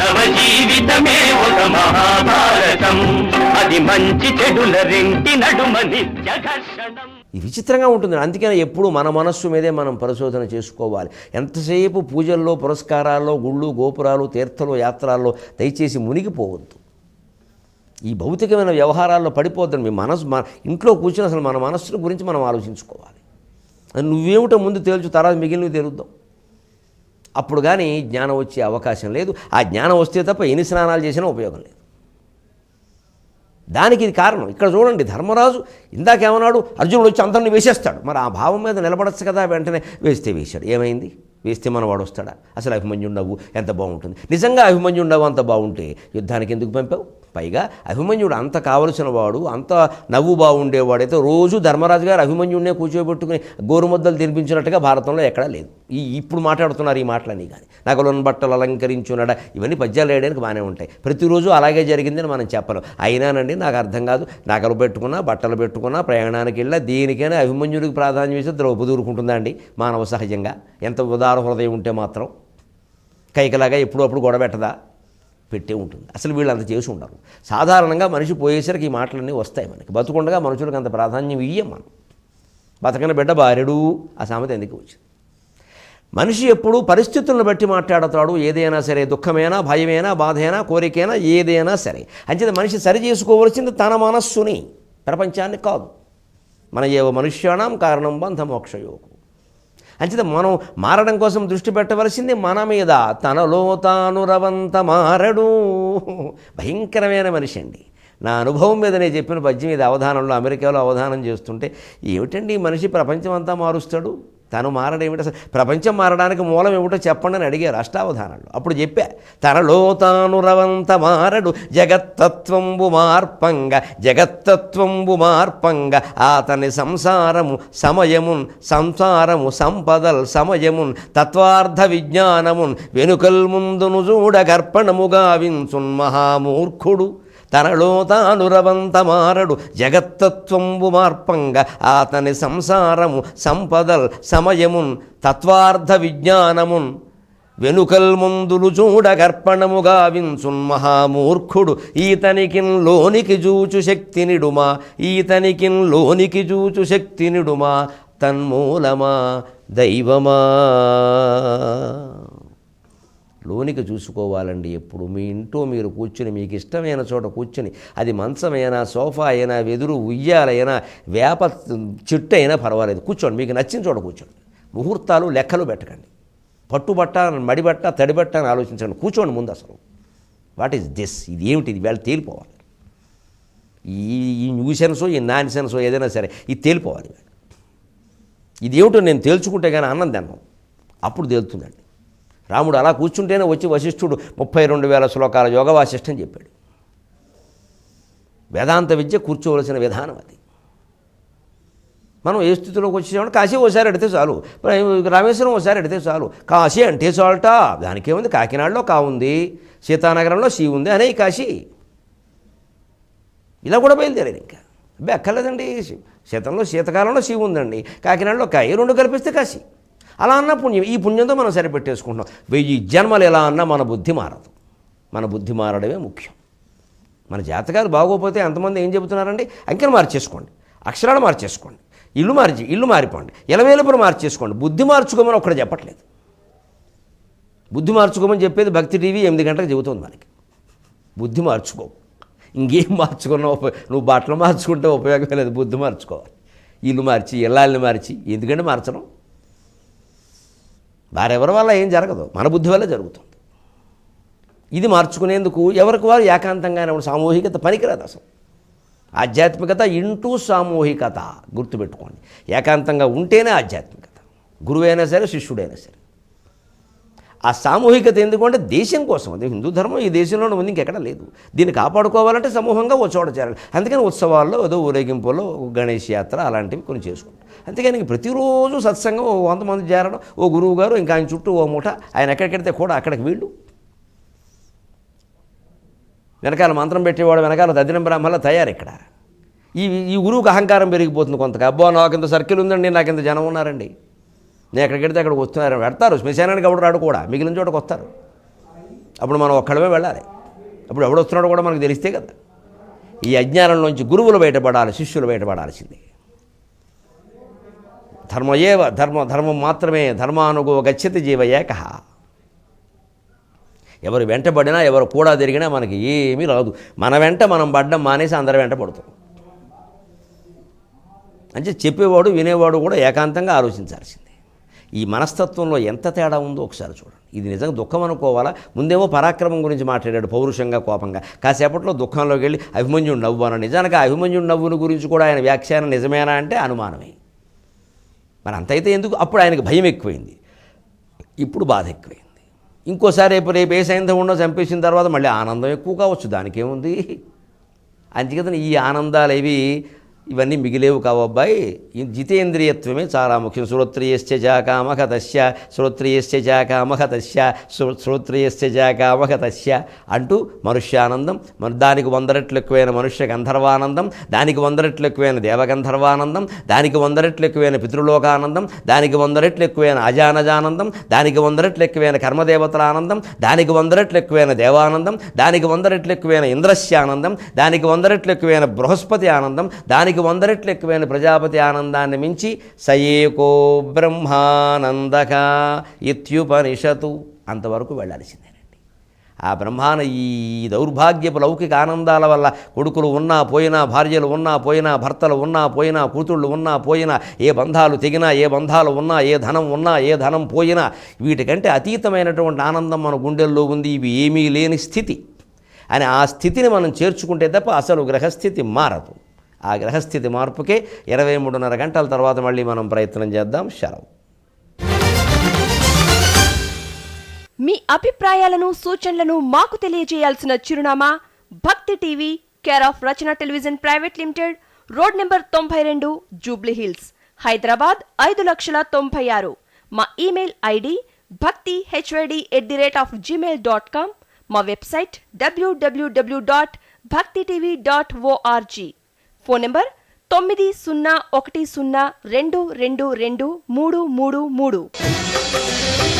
మానవ జీవితమే ఒక మహాభారతం, అది మంచి చెడుల రెంటి నడుమ నిత్య ఘర్షణం. ఇది విచిత్రంగా ఉంటుంది. అందుకనే ఎప్పుడు మన మనస్సు మీదే మనం పరిశోధన చేసుకోవాలి. ఎంతసేపు పూజల్లో, పురస్కారాల్లో, గుళ్ళు, గోపురాలు, తీర్థలు, యాత్రల్లో దయచేసి మునిగిపోవద్దు. ఈ భౌతికమైన వ్యవహారాల్లో పడిపోద్దని మీ మనసు ఇంట్లో కూర్చొని అసలు మన మనస్సు గురించి మనం ఆలోచించుకోవాలి. నువ్వేమిటో ముందు తేల్చు, తర్వాత మిగిలినవి తేలుద్దాం. అప్పుడు కానీ జ్ఞానం వచ్చే అవకాశం లేదు. ఆ జ్ఞానం వస్తే తప్ప ఎన్ని స్నానాలు చేసినా ఉపయోగం లేదు. దానికి ఇది కారణం. ఇక్కడ చూడండి, ధర్మరాజు ఇందాకేమన్నాడు, అర్జునుడు వచ్చి అందరిని వేసేస్తాడు. మరి ఆ భావం మీద నిలబడచ్చు కదా. వెంటనే వేసాడు. ఏమైంది? వేస్తే మనవాడు వస్తాడా? అసలు అభిమన్యుడు ఎంత బాగుంటుంది. నిజంగా అభిమన్యుడు అంత బాగుంటే యుద్ధానికి ఎందుకు పంపావు? పైగా అభిమన్యుడు అంత కావలసిన వాడు, అంత నవ్వు బాగుండేవాడైతే రోజు ధర్మరాజు గారు అభిమన్యుడినే కూర్చోబెట్టుకుని గోరుముద్దలు తినిపించినట్టుగా భారతంలో ఎక్కడా లేదు. ఇప్పుడు మాట్లాడుతున్నారు ఈ మాటలన్నీ. కానీ నగలను బట్టలు అలంకరించున్నాడా, ఇవన్నీ పద్యాలు వేయడానికి బాగానే ఉంటాయి. ప్రతిరోజు అలాగే జరిగిందని మనం చెప్పలేం. అయినానండి నాకు అర్థం కాదు, నగలు పెట్టుకున్నా, బట్టలు పెట్టుకున్నా, ప్రయాణానికి వెళ్ళా, దేనికైనా అభిమన్యుడికి ప్రాధాన్యం ఇస్తే ద్రౌపది ఊరుకుంటుందా అండి? మానవ సహజంగా ఎంత ఉదార హృదయం ఉంటే మాత్రం కైకలాగా ఎప్పుడు అప్పుడు గొడవ పెట్టదా? పెట్టే ఉంటుంది. అసలు వీళ్ళు అంత చేసి ఉండరు. సాధారణంగా మనిషి పోయేసరికి ఈ మాటలన్నీ వస్తాయి. మనకి బతుకుండగా మనుషులకు అంత ప్రాధాన్యం ఇయ్యం మనం. బతకన బిడ్డ భార్యడు, ఆ సామెత ఎందుకు వచ్చింది? మనిషి ఎప్పుడూ పరిస్థితులను బట్టి మాట్లాడతాడు. ఏదైనా సరే, దుఃఖమైనా, భయమైనా, బాధైనా, కోరికైనా, ఏదైనా సరే. అంచేత మనిషి సరి చేసుకోవలసింది తన మనస్సుని, ప్రపంచాన్ని కాదు. మన ఏవ మనుష్యాణం కారణం బంధ మోక్షయోగం. అంచేత మనం మారడం కోసం దృష్టి పెట్టవలసింది మన మీద. తనలో తాను రవంత మారడు. భయంకరమైన మనిషి అండి. నా అనుభవం మీద నేను చెప్పిన పద్యం ఇది. అవధానంలో అమెరికాలో అవధానం చేస్తుంటే, ఏమిటండి ఈ మనిషి ప్రపంచం అంతా మారుస్తాడు, తను మారడం ఏమిటి, అసలు ప్రపంచం మారడానికి మూలం ఏమిటో చెప్పండి అని అడిగారు అష్టావధానంలో. అప్పుడు చెప్పా, తనలో తాను రవంత మారడు జగత్తత్వంబు మార్పంగ, జగత్తత్వంబు మార్పంగ ఆతని సంసారము సమయమున్, సంసారము సంపదల్ సమయమున్, తత్వార్థ విజ్ఞానమున్ వెనుకల్ ముందును చూడ గర్పణముగా వించున్ మహామూర్ఖుడు. తనలో తాను రవంత మారడు జగత్తత్వంబు మార్పంగ ఆతని సంసారము సంపదల్ సమయమున్, తత్వార్థ విజ్ఞానమున్ వెనుకల్ ముందులు చూడ గర్పణముగా వించున్ మహామూర్ఖుడు. ఈతనికిన్ లోనికి జూచు శక్తి నిడుమా, ఈతనికిన్ లోనికి జూచు శక్తి నిడుమా, తన్మూలమా దైవమా. లోనికి చూసుకోవాలండి. ఎప్పుడు మీ ఇంట్లో మీరు కూర్చుని, మీకు ఇష్టమైన చోట కూర్చుని, అది మంచమైనా, సోఫా అయినా, వెదురు ఉయ్యాలైనా, వేప చెట్టు అయినా పర్వాలేదు, కూర్చోండి. మీకు నచ్చిన చోట కూర్చోండి. ముహూర్తాలు లెక్కలు పెట్టకండి. పట్టుబట్ట, మడిబట్ట, తడిబట్ట అని ఆలోచించండి. కూర్చోండి ముందు. అసలు వాట్ ఈస్ దిస్, ఇది ఏమిటి, ఇది వేళ తేలిపోవాలి. ఈ న్యూసెన్సో, ఈ నాన్ సెన్సో ఏదైనా సరే ఇది తేలిపోవాలి. ఇది ఏమిటో నేను తేల్చుకుంటే కానీ అన్నం తిన్నాం, అప్పుడు తేలుతుందండి. రాముడు అలా కూర్చుంటేనే వచ్చి వశిష్ఠుడు 32,000 శ్లోకాల యోగ వాసిష్టం చెప్పాడు. వేదాంత విద్య కూర్చోవలసిన విధానం అది. మనం ఏ స్థితిలోకి వచ్చేసామంటే కాశీ ఓసారి అడితే చాలు, రామేశ్వరం ఓసారి అడితే చాలు. కాశీ అంటే చాలట, దానికేముంది, కాకినాడలో కా ఉంది, సీతానగరంలో శీ ఉంది అనే కాశీ. ఇలా కూడా బయలుదేరారు. ఇంకా అబ్బే అక్కర్లేదండి, శీతకాలంలో శివు ఉందండి, కాకినాడలో కాయ, రెండు కల్పిస్తే కాశీ. అలా అన్న పుణ్యం, ఈ పుణ్యంతో మనం సరిపెట్టేసుకుంటున్నాం. 1000 జన్మలు ఎలా అన్నా మన బుద్ధి మారదు. మన బుద్ధి మారడమే ముఖ్యం. మన జాతకాలు బాగోపోతే ఎంతమంది ఏం చెబుతున్నారండి, అంకెలు మార్చేసుకోండి, అక్షరాలు మార్చేసుకోండి, ఇల్లు మారిపోండి, ఎలవేలుపులు మార్చేసుకోండి. బుద్ధి మార్చుకోమని ఒక్కడ చెప్పట్లేదు. బుద్ధి మార్చుకోమని చెప్పేది భక్తి టీవీ 8 గంటలకు చెబుతుంది మనకి. బుద్ధి మార్చుకో, ఇంకేం మార్చుకున్నావు, నువ్వు బట్టలు మార్చుకుంటే ఉపయోగం లేదు. బుద్ధి మార్చుకోవాలి. ఇల్లు మార్చి, ఇళ్ళని మార్చి, ఎందుకంటే మార్చడం వారెవరి వల్ల ఏం జరగదు, మన బుద్ధి వల్ల జరుగుతుంది. ఇది మార్చుకునేందుకు ఎవరికి వారు ఏకాంతంగానే సామూహికత పనికిరాదు. అసలు ఆధ్యాత్మికత ఇంటూ సామూహికత గుర్తుపెట్టుకోండి. ఏకాంతంగా ఉంటేనే ఆధ్యాత్మికత. గురువైనా సరే, శిష్యుడైనా సరే. ఆ సామూహికత ఎందుకంటే దేశం కోసం. అది హిందూ ధర్మం ఈ దేశంలోనే ఉంది, ఇంకెక్కడ లేదు. దీన్ని కాపాడుకోవాలంటే సమూహంగా ఓ చోట చేరాలి. అందుకని ఉత్సవాల్లో ఏదో ఊరేగింపులో గణేష్ యాత్ర అలాంటివి కొన్ని చేసుకుంటాం. అంతేగాని ప్రతిరోజు సత్సంగం 100 మంది చేరడం, ఓ గురువు గారు ఇంకా ఆయన చుట్టూ ఓ మూట, ఆయన ఎక్కడికెడితే కూడా అక్కడికి వీళ్ళు. వెనకాల మంత్రం పెట్టేవాడు, వెనకాల దద్దినం బ్రాహ్మణుల తయారు. ఇక్కడ ఈ గురువుకి అహంకారం పెరిగిపోతుంది కొంతగా. అబ్బో నాకు ఇంత సర్కిల్ ఉందండి, నాకు ఇంత జనం ఉన్నారండి, నేను ఎక్కడికెడితే అక్కడికి వస్తున్నారని పెడతారు. శ్మశానానికి ఎవడు రాడు కూడా, మిగిలిన చోటకు వస్తారు. అప్పుడు మనం ఒక్కడమే వెళ్ళాలి. అప్పుడు ఎవడొస్తున్నాడో కూడా మనకు తెలిస్తే కదా. ఈ అజ్ఞానంలోంచి గురువులు బయటపడాలి, శిష్యులు బయటపడాల్సిందే. ధర్మం మాత్రమే ధర్మానుగో గచ్చతి జీవ ఏకః. ఎవరు వెంటబడినా ఎవరు కూడా తిరిగినా మనకి ఏమీ రాదు. మన వెంట మనం పడ్డం మానేసి అందరి వెంట పడుతాం. అంటే చెప్పేవాడు వినేవాడు కూడా ఏకాంతంగా ఆలోచించాల్సిందే. ఈ మనస్తత్వంలో ఎంత తేడా ఉందో ఒకసారి చూడండి. ఇది నిజంగా దుఃఖం అనుకోవాలా? ముందేమో పరాక్రమం గురించి మాట్లాడాడు పౌరుషంగా, కోపంగా. కాసేపట్లో దుఃఖంలోకి వెళ్ళి అభిమన్యుడు నవ్వు అన్న. నిజానికి ఆ అభిమన్యుడు నవ్వుని గురించి కూడా ఆయన వ్యాఖ్యానం నిజమేనా అంటే అనుమానమే. మరి అంతైతే ఎందుకు? అప్పుడు ఆయనకు భయం ఎక్కువైంది, ఇప్పుడు బాధ ఎక్కువైంది. ఇంకోసారి రేపు ఏ సైంధం ఉండో చంపేసిన తర్వాత మళ్ళీ ఆనందం ఎక్కువ కావచ్చు, దానికేముంది. అందుకని ఈ ఆనందాలు ఇవన్నీ మిగిలేవు కావబ్బాయి. ఈ జితేంద్రియత్వమే చాలా ముఖ్యం. శ్రోత్రియస్య జాకామః తస్య, శ్రోత్రియస్య జాకామః తస్య, శ్రోత్రియస్య జాకామః తస్య అంటూ మనుష్యానందం, దానికి 100 రెట్లు ఎక్కువైన మనుష్య గంధర్వానందం, దానికి 100 రెట్లు ఎక్కువైన దేవగంధర్వానందం, దానికి 100 రెట్లు ఎక్కువైన పితృలోకానందం, దానికి 100 రెట్లు ఎక్కువైన అజానజానందం, దానికి 100 రెట్లు ఎక్కువైన కర్మదేవతల ఆనందం, దానికి 100 రెట్లు ఎక్కువైన దేవానందం, దానికి 100 రెట్లు ఎక్కువైన ఇంద్రస్యానందం, దానికి 100 రెట్లు ఎక్కువైన బృహస్పతి ఆనందం, దానికి 100 రెట్లు ఎక్కువైన ప్రజాపతి ఆనందాన్ని మించి సయేకో బ్రహ్మానందక ఇత్యుపనిషతు అంతవరకు వెళ్ళాల్సిందేనండి. ఆ బ్రహ్మాన ఈ దౌర్భాగ్యపు లౌకిక ఆనందాల వల్ల కొడుకులు ఉన్నా పోయినా, భార్యలు ఉన్నా పోయినా, భర్తలు ఉన్నా పోయినా, కూతుళ్ళు ఉన్నా పోయినా, ఏ బంధాలు తెగినా, ఏ బంధాలు ఉన్నా, ఏ ధనం ఉన్నా, ఏ ధనం పోయినా, వీటికంటే అతీతమైనటువంటి ఆనందం మన గుండెల్లో ఉంది. ఇవి ఏమీ లేని స్థితి అని ఆ స్థితిని మనం చేర్చుకుంటే తప్ప అసలు గ్రహస్థితి మారదు. ఆ గ్రహస్థితి మార్పుకే 23:30 గంటల తర్వాత మళ్ళీ మనం ప్రయత్నం చేద్దాం. సెలవు. మీ అభిప్రాయాలను, సూచనలను మాకు తెలియజేయాల్సిన చిరునామా భక్తి TV, care of Rachana television private limited, road number 92, Jubilee hills, Hyderabad 5,96,000. మా ఇమెయిల్ ఐడి bhaktihyd@gmail.com. మా వెబ్సైట్ www.bhaktitv.org. Phone number 9010222333.